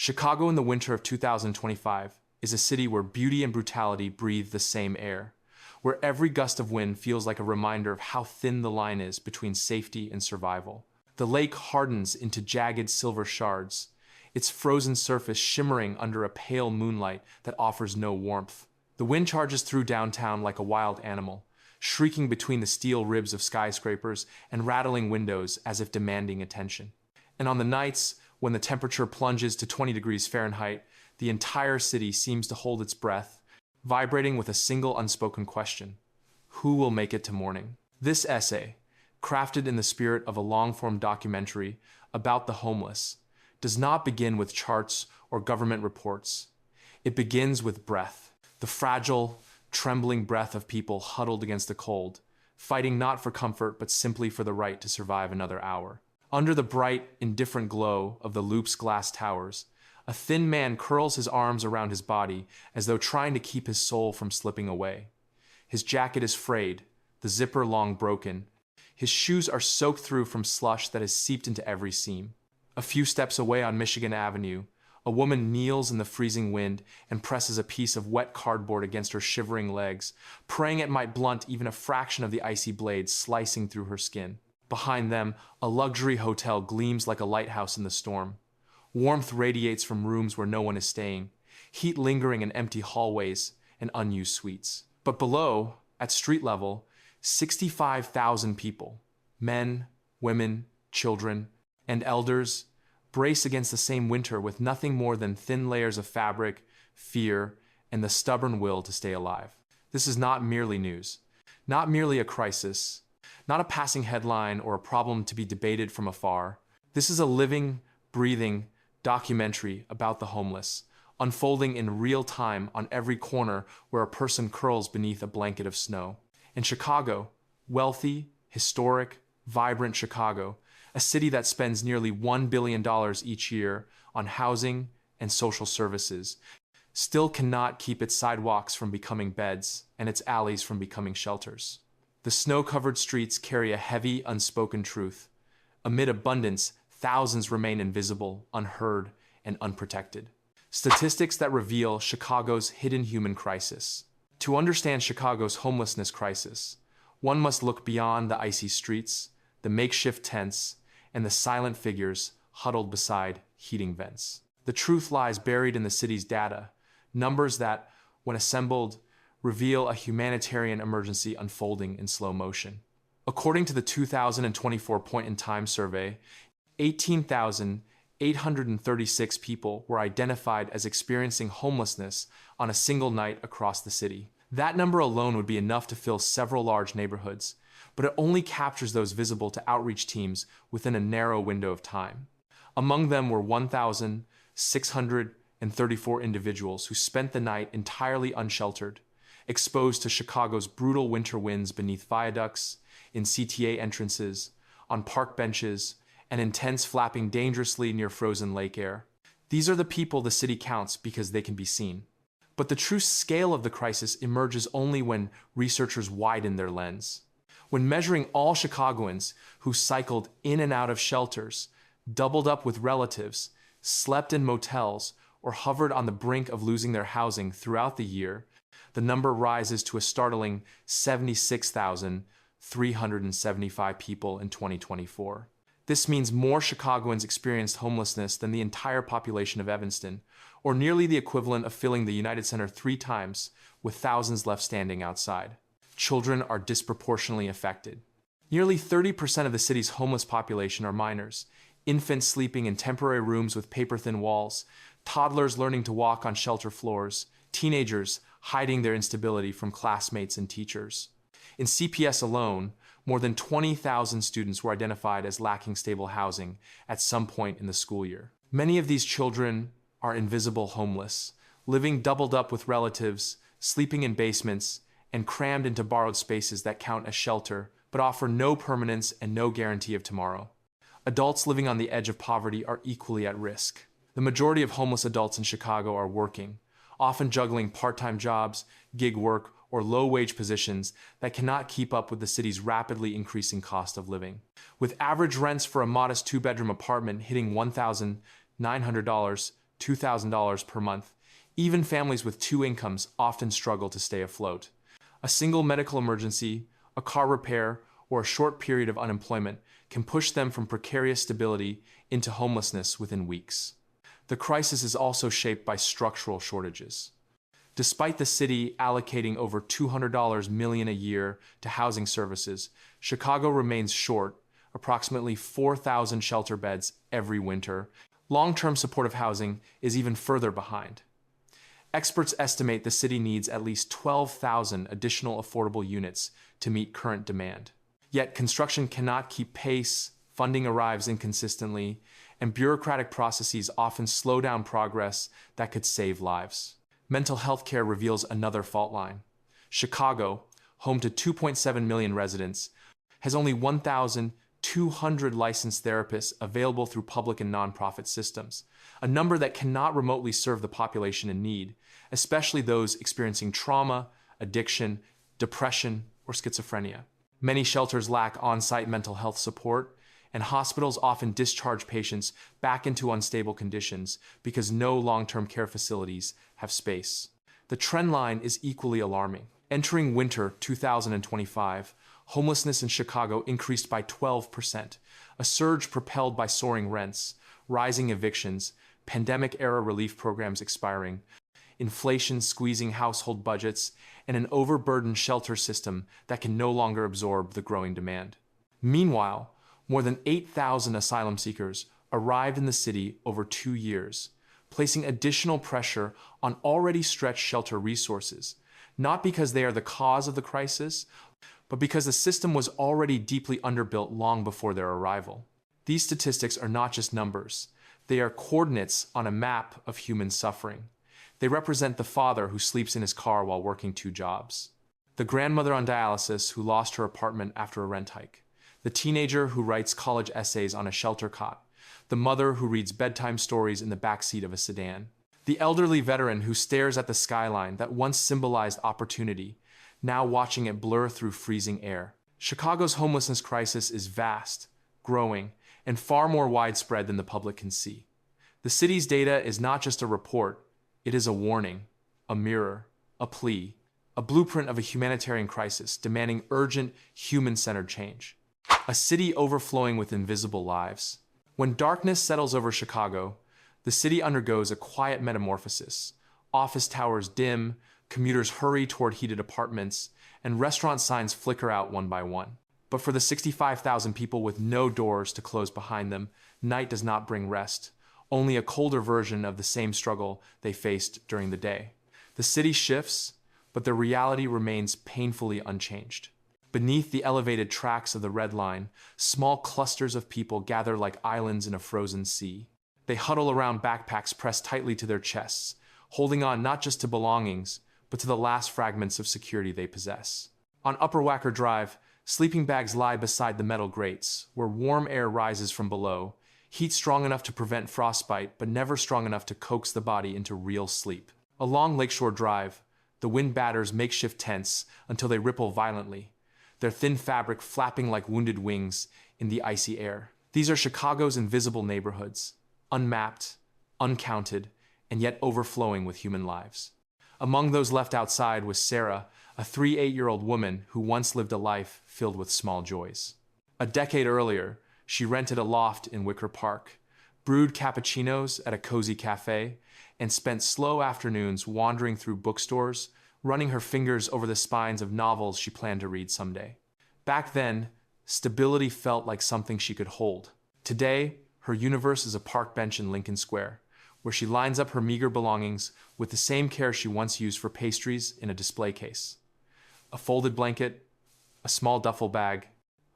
Chicago in the winter of 2025 is a city where beauty and brutality breathe the same air, where every gust of wind feels like a reminder of how thin the line is between safety and survival. The lake hardens into jagged silver shards, its frozen surface shimmering under a pale moonlight that offers no warmth. The wind charges through downtown like a wild animal, shrieking between the steel ribs of skyscrapers and rattling windows as if demanding attention. And on the nights when the temperature plunges to 20 degrees Fahrenheit, the entire city seems to hold its breath, vibrating with a single unspoken question: who will make it to morning? This essay, crafted in the spirit of a long-form documentary about the homeless, does not begin with charts or government reports. It begins with breath, the fragile, trembling breath of people huddled against the cold, fighting not for comfort but simply for the right to survive another hour. Under the bright, indifferent glow of the Loop's glass towers, a thin man curls his arms around his body as though trying to keep his soul from slipping away. His jacket is frayed, the zipper long broken. His shoes are soaked through from slush that has seeped into every seam. A few steps away on Michigan Avenue, a woman kneels in the freezing wind and presses a piece of wet cardboard against her shivering legs, praying it might blunt even a fraction of the icy blades slicing through her skin. Behind them, a luxury hotel gleams like a lighthouse in the storm. Warmth radiates from rooms where no one is staying, heat lingering in empty hallways and unused suites. But below, at street level, 65,000 people, men, women, children, and elders, brace against the same winter with nothing more than thin layers of fabric, fear, and the stubborn will to stay alive. This is not merely news, not merely a crisis, not a passing headline or a problem to be debated from afar. This is a living, breathing documentary about the homeless, unfolding in real time on every corner where a person curls beneath a blanket of snow. In Chicago, wealthy, historic, vibrant Chicago, a city that spends nearly $1 billion each year on housing and social services, still cannot keep its sidewalks from becoming beds and its alleys from becoming shelters. The snow-covered streets carry a heavy, unspoken truth. Amid abundance, thousands remain invisible, unheard, and unprotected. Statistics that reveal Chicago's hidden human crisis. To understand Chicago's homelessness crisis, one must look beyond the icy streets, the makeshift tents, and the silent figures huddled beside heating vents. The truth lies buried in the city's data, numbers that, when assembled, reveal a humanitarian emergency unfolding in slow motion. According to the 2024 Point in Time survey, 18,836 people were identified as experiencing homelessness on a single night across the city. That number alone would be enough to fill several large neighborhoods, but it only captures those visible to outreach teams within a narrow window of time. Among them were 1,634 individuals who spent the night entirely unsheltered, exposed to Chicago's brutal winter winds beneath viaducts, in CTA entrances, on park benches, and in tents flapping dangerously near frozen lake air. These are the people the city counts because they can be seen. But the true scale of the crisis emerges only when researchers widen their lens. When measuring all Chicagoans who cycled in and out of shelters, doubled up with relatives, slept in motels, or hovered on the brink of losing their housing throughout the year, the number rises to a startling 76,375 people in 2024. This means more Chicagoans experienced homelessness than the entire population of Evanston, or nearly the equivalent of filling the United Center 3 times, with thousands left standing outside. Children are disproportionately affected. Nearly 30% of the city's homeless population are minors, infants sleeping in temporary rooms with paper-thin walls, toddlers learning to walk on shelter floors, teenagers hiding their instability from classmates and teachers. In CPS alone, more than 20,000 students were identified as lacking stable housing at some point in the school year. Many of these children are invisible homeless, living doubled up with relatives, sleeping in basements, and crammed into borrowed spaces that count as shelter, but offer no permanence and no guarantee of tomorrow. Adults living on the edge of poverty are equally at risk. The majority of homeless adults in Chicago are working, often juggling part-time jobs, gig work, or low-wage positions that cannot keep up with the city's rapidly increasing cost of living. With average rents for a modest 2-bedroom apartment hitting $1,900 $2,000 per month. Even families with two incomes often struggle to stay afloat. A single medical emergency, a car repair, or a short period of unemployment can push them from precarious stability into homelessness within weeks. The crisis is also shaped by structural shortages. Despite the city allocating over $200 million a year to housing services, Chicago remains short, approximately 4,000 shelter beds every winter. Long-term supportive housing is even further behind. Experts estimate the city needs at least 12,000 additional affordable units to meet current demand. Yet construction cannot keep pace, funding arrives inconsistently, and bureaucratic processes often slow down progress that could save lives. Mental health care reveals another fault line. Chicago, home to 2.7 million residents, has only 1,200 licensed therapists available through public and nonprofit systems, a number that cannot remotely serve the population in need, especially those experiencing trauma, addiction, depression, or schizophrenia. Many shelters lack on-site mental health support, and hospitals often discharge patients back into unstable conditions because no long-term care facilities have space. The trend line is equally alarming. Entering winter 2025, homelessness in Chicago increased by 12%, a surge propelled by soaring rents, rising evictions, pandemic-era relief programs expiring, inflation squeezing household budgets, and an overburdened shelter system that can no longer absorb the growing demand. Meanwhile, more than 8,000 asylum seekers arrived in the city over 2 years, placing additional pressure on already stretched shelter resources, not because they are the cause of the crisis, but because the system was already deeply underbuilt long before their arrival. These statistics are not just numbers. They are coordinates on a map of human suffering. They represent the father who sleeps in his car while working 2 jobs, the grandmother on dialysis who lost her apartment after a rent hike, the teenager who writes college essays on a shelter cot, the mother who reads bedtime stories in the backseat of a sedan, the elderly veteran who stares at the skyline that once symbolized opportunity, now watching it blur through freezing air. Chicago's homelessness crisis is vast, growing, and far more widespread than the public can see. The city's data is not just a report, it is a warning, a mirror, a plea, a blueprint of a humanitarian crisis demanding urgent, human-centered change. A city overflowing with invisible lives. When darkness settles over Chicago, the city undergoes a quiet metamorphosis. Office towers dim, commuters hurry toward heated apartments, and restaurant signs flicker out one by one. But for the 65,000 people with no doors to close behind them, night does not bring rest, only a colder version of the same struggle they faced during the day. The city shifts, but the reality remains painfully unchanged. Beneath the elevated tracks of the Red Line, small clusters of people gather like islands in a frozen sea. They huddle around backpacks pressed tightly to their chests, holding on not just to belongings, but to the last fragments of security they possess. On Upper Wacker Drive, sleeping bags lie beside the metal grates, where warm air rises from below, heat strong enough to prevent frostbite, but never strong enough to coax the body into real sleep. Along Lakeshore Drive, the wind batters makeshift tents until they ripple violently, their thin fabric flapping like wounded wings in the icy air. These are Chicago's invisible neighborhoods, unmapped, uncounted, and yet overflowing with human lives. Among those left outside was Sarah, a 8-year-old woman who once lived a life filled with small joys. A decade earlier, she rented a loft in Wicker Park, brewed cappuccinos at a cozy cafe, and spent slow afternoons wandering through bookstores, running her fingers over the spines of novels she planned to read someday. Back then, stability felt like something she could hold. Today, her universe is a park bench in Lincoln Square, where she lines up her meager belongings with the same care she once used for pastries in a display case. A folded blanket, a small duffel bag,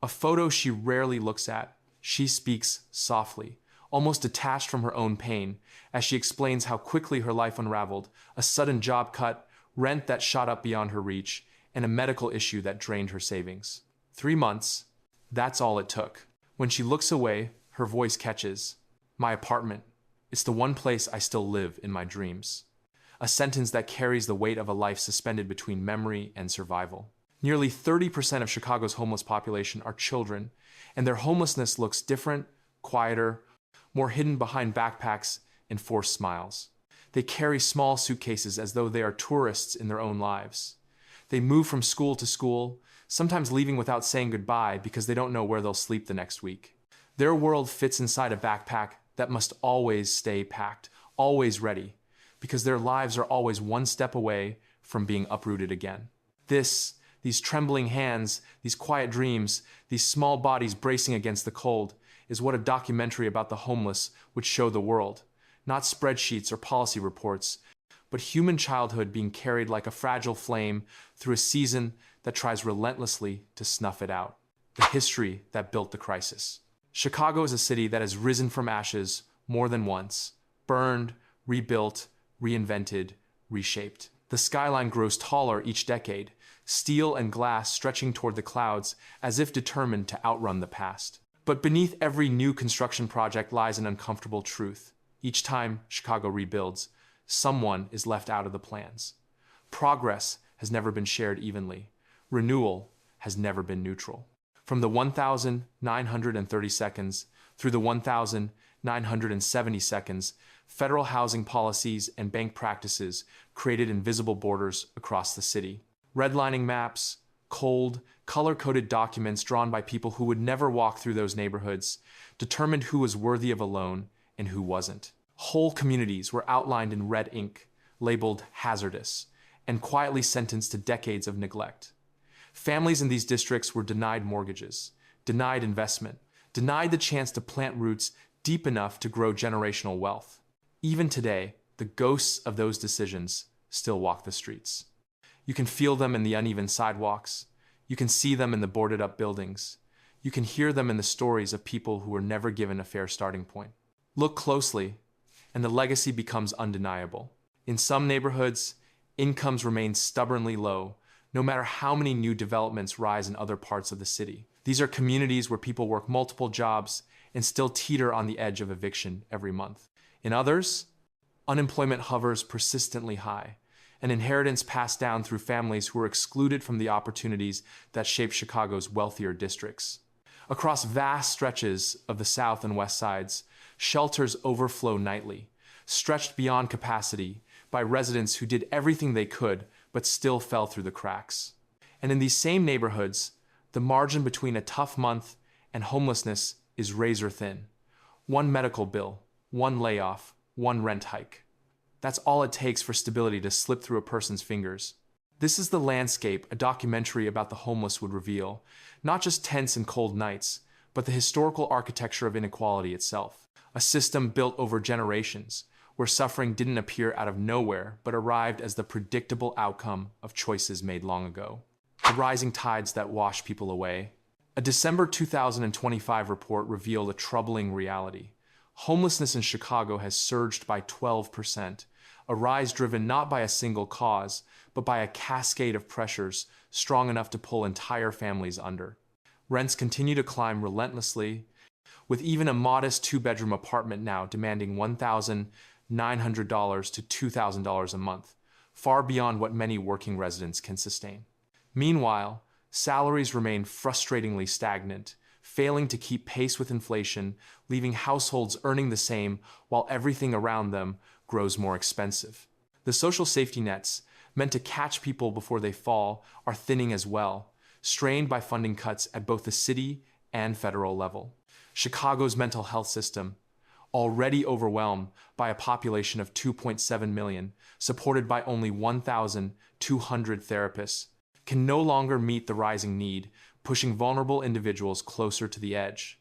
a photo she rarely looks at. She speaks softly, almost detached from her own pain, as she explains how quickly her life unraveled, a sudden job cut, rent that shot up beyond her reach, and a medical issue that drained her savings. 3 months, that's all it took. When she looks away, her voice catches, "My apartment. It's the one place I still live in my dreams." A sentence that carries the weight of a life suspended between memory and survival. Nearly 30% of Chicago's homeless population are children, and their homelessness looks different, quieter, more hidden behind backpacks and forced smiles. They carry small suitcases as though they are tourists in their own lives. They move from school to school, sometimes leaving without saying goodbye because they don't know where they'll sleep the next week. Their world fits inside a backpack that must always stay packed, always ready, because their lives are always one step away from being uprooted again. These trembling hands, these quiet dreams, these small bodies bracing against the cold, is what a documentary about the homeless would show the world. Not spreadsheets or policy reports, but human childhood being carried like a fragile flame through a season that tries relentlessly to snuff it out. The history that built the crisis. Chicago is a city that has risen from ashes more than once, burned, rebuilt, reinvented, reshaped. The skyline grows taller each decade, steel and glass stretching toward the clouds as if determined to outrun the past. But beneath every new construction project lies an uncomfortable truth. Each time Chicago rebuilds, someone is left out of the plans. Progress has never been shared evenly. Renewal has never been neutral. From the 1,930 seconds through the 1,970 seconds, federal housing policies and bank practices created invisible borders across the city. Redlining maps, cold, color-coded documents drawn by people who would never walk through those neighborhoods determined who was worthy of a loan and who wasn't. Whole communities were outlined in red ink, labeled hazardous, and quietly sentenced to decades of neglect. Families in these districts were denied mortgages, denied investment, denied the chance to plant roots deep enough to grow generational wealth. Even today, the ghosts of those decisions still walk the streets. You can feel them in the uneven sidewalks. You can see them in the boarded-up buildings. You can hear them in the stories of people who were never given a fair starting point. Look closely, and the legacy becomes undeniable. In some neighborhoods, incomes remain stubbornly low, no matter how many new developments rise in other parts of the city. These are communities where people work multiple jobs and still teeter on the edge of eviction every month. In others, unemployment hovers persistently high, an inheritance passed down through families who were excluded from the opportunities that shaped Chicago's wealthier districts. Across vast stretches of the South and West Sides, shelters overflow nightly, stretched beyond capacity by residents who did everything they could but still fell through the cracks. And in these same neighborhoods, the margin between a tough month and homelessness is razor thin. One medical bill, one layoff, one rent hike. That's all it takes for stability to slip through a person's fingers. This is the landscape a documentary about the homeless would reveal, not just tents and cold nights, but the historical architecture of inequality itself. A system built over generations, where suffering didn't appear out of nowhere, but arrived as the predictable outcome of choices made long ago. The rising tides that wash people away. A December 2025 report revealed a troubling reality. Homelessness in Chicago has surged by 12%, a rise driven not by a single cause, but by a cascade of pressures strong enough to pull entire families under. Rents continue to climb relentlessly, with even a modest two-bedroom apartment now demanding $1,900 to $2,000 a month, far beyond what many working residents can sustain. Meanwhile, salaries remain frustratingly stagnant, failing to keep pace with inflation, leaving households earning the same while everything around them grows more expensive. The social safety nets, meant to catch people before they fall, are thinning as well, strained by funding cuts at both the city and federal level. Chicago's mental health system, already overwhelmed by a population of 2.7 million, supported by only 1,200 therapists, can no longer meet the rising need, pushing vulnerable individuals closer to the edge.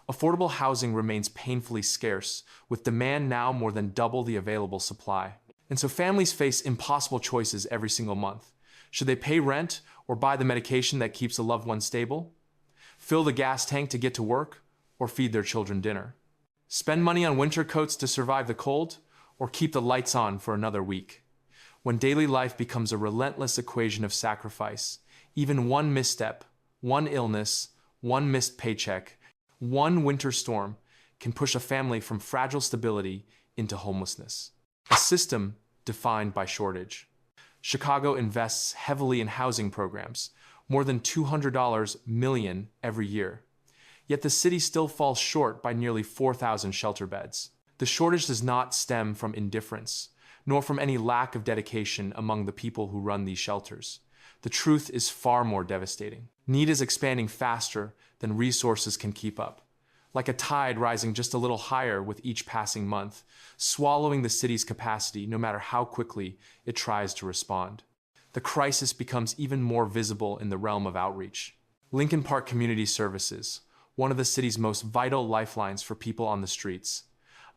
Affordable housing remains painfully scarce, with demand now more than double the available supply. And so families face impossible choices every single month. Should they pay rent or buy the medication that keeps a loved one stable? Fill the gas tank to get to work, or feed their children dinner? Spend money on winter coats to survive the cold, or keep the lights on for another week? When daily life becomes a relentless equation of sacrifice, even one misstep, one illness, one missed paycheck, one winter storm can push a family from fragile stability into homelessness. A system defined by shortage. Chicago invests heavily in housing programs, more than $200 million every year. Yet the city still falls short by nearly 4,000 shelter beds. The shortage does not stem from indifference, nor from any lack of dedication among the people who run these shelters. The truth is far more devastating. Need is expanding faster than resources can keep up, like a tide rising just a little higher with each passing month, swallowing the city's capacity no matter how quickly it tries to respond. The crisis becomes even more visible in the realm of outreach. Lincoln Park Community Services, one of the city's most vital lifelines for people on the streets,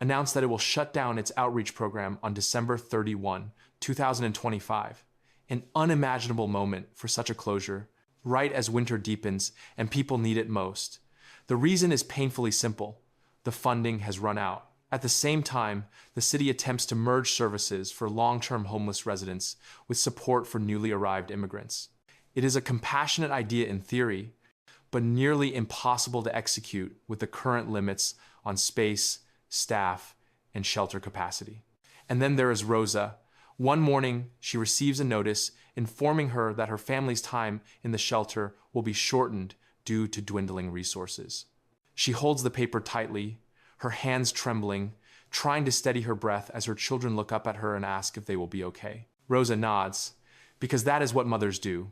announced that it will shut down its outreach program on December 31, 2025, an unimaginable moment for such a closure, right as winter deepens and people need it most. The reason is painfully simple. The funding has run out. At the same time, the city attempts to merge services for long-term homeless residents with support for newly arrived immigrants. It is a compassionate idea in theory, but nearly impossible to execute with the current limits on space, staff, and shelter capacity. And then there is Rosa. One morning, she receives a notice informing her that her family's time in the shelter will be shortened due to dwindling resources. She holds the paper tightly, her hands trembling, trying to steady her breath as her children look up at her and ask if they will be okay. Rosa nods, because that is what mothers do.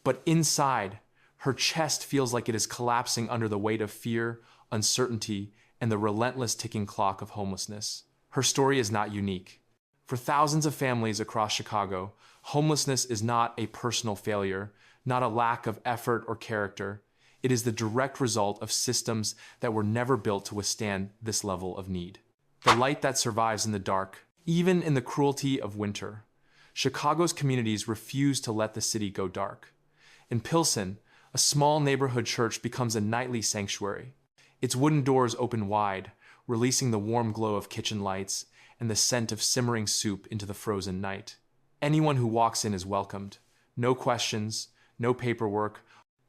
But inside, her chest feels like it is collapsing under the weight of fear, uncertainty, and the relentless ticking clock of homelessness. Her story is not unique. For thousands of families across Chicago, homelessness is not a personal failure, not a lack of effort or character. It is the direct result of systems that were never built to withstand this level of need. The light that survives in the dark, even in the cruelty of winter. Chicago's communities refuse to let the city go dark. In Pilsen, a small neighborhood church becomes a nightly sanctuary. Its wooden doors open wide, releasing the warm glow of kitchen lights and the scent of simmering soup into the frozen night. Anyone who walks in is welcomed. No questions, no paperwork,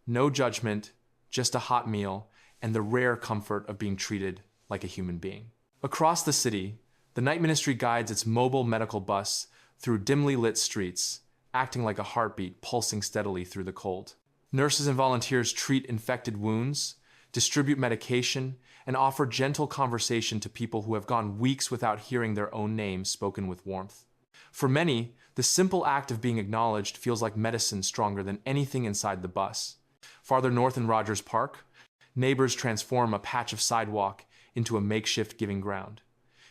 no judgment, just a hot meal and the rare comfort of being treated like a human being. Across the city, the night ministry guides its mobile medical bus through dimly lit streets, acting like a heartbeat pulsing steadily through the cold. Nurses and volunteers treat infected wounds, distribute medication, and offer gentle conversation to people who have gone weeks without hearing their own names spoken with warmth. For many, the simple act of being acknowledged feels like medicine stronger than anything inside the bus. Farther north in Rogers Park, neighbors transform a patch of sidewalk into a makeshift giving ground.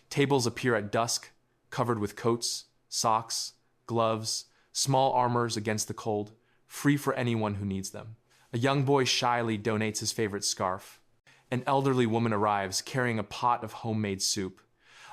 Tables appear at dusk, covered with coats, socks, gloves, small armors against the cold, free for anyone who needs them. A young boy shyly donates his favorite scarf. An elderly woman arrives carrying a pot of homemade soup.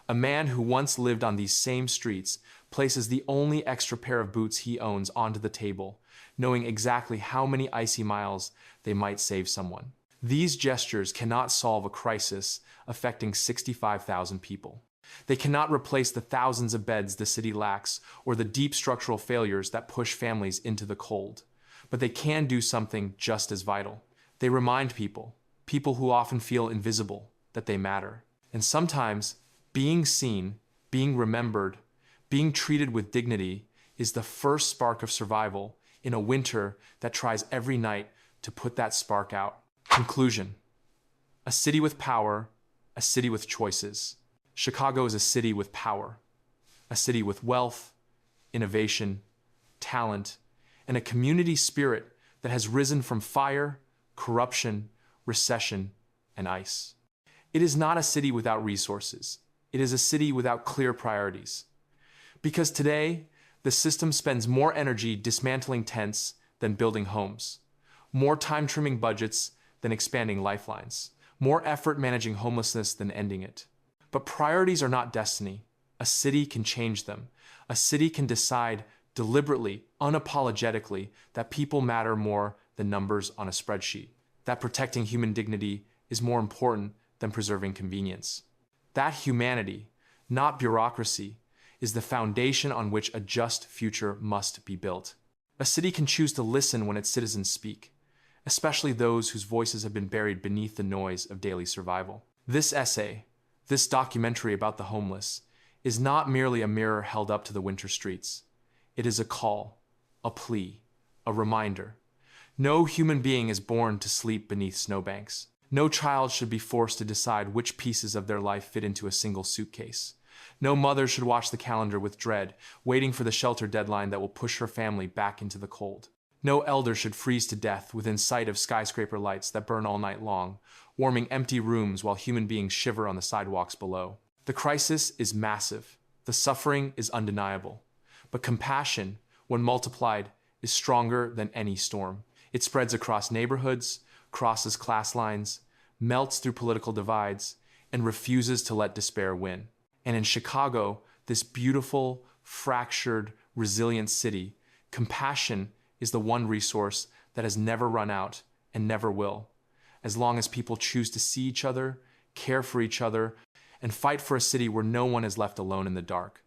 A man who once lived on these same streets places the only extra pair of boots he owns onto the table, knowing exactly how many icy miles they might save someone. These gestures cannot solve a crisis affecting 65,000 people. They cannot replace the thousands of beds the city lacks or the deep structural failures that push families into the cold. But they can do something just as vital. They remind people who often feel invisible, that they matter. And sometimes, being seen, being remembered, being treated with dignity is the first spark of survival in a winter that tries every night to put that spark out. Conclusion. A city with power, a city with choices. Chicago is a city with power, a city with wealth, innovation, talent, and a community spirit that has risen from fire, corruption, recession, and ice. It is not a city without resources. It is a city without clear priorities. Because today, the system spends more energy dismantling tents than building homes, more time trimming budgets than expanding lifelines, more effort managing homelessness than ending it. But priorities are not destiny. A city can change them. A city can decide deliberately, unapologetically, that people matter more than numbers on a spreadsheet, that protecting human dignity is more important than preserving convenience. That humanity, not bureaucracy, is the foundation on which a just future must be built. A city can choose to listen when its citizens speak, especially those whose voices have been buried beneath the noise of daily survival. This essay, this documentary about the homeless, is not merely a mirror held up to the winter streets. It is a call, a plea, a reminder. No human being is born to sleep beneath snowbanks. No child should be forced to decide which pieces of their life fit into a single suitcase. No mother should watch the calendar with dread, waiting for the shelter deadline that will push her family back into the cold. No elder should freeze to death within sight of skyscraper lights that burn all night long, warming empty rooms while human beings shiver on the sidewalks below. The crisis is massive. The suffering is undeniable. But compassion, when multiplied, is stronger than any storm. It spreads across neighborhoods, crosses class lines, melts through political divides, and refuses to let despair win. And in Chicago, this beautiful, fractured, resilient city, compassion is the one resource that has never run out and never will, as long as people choose to see each other, care for each other, and fight for a city where no one is left alone in the dark.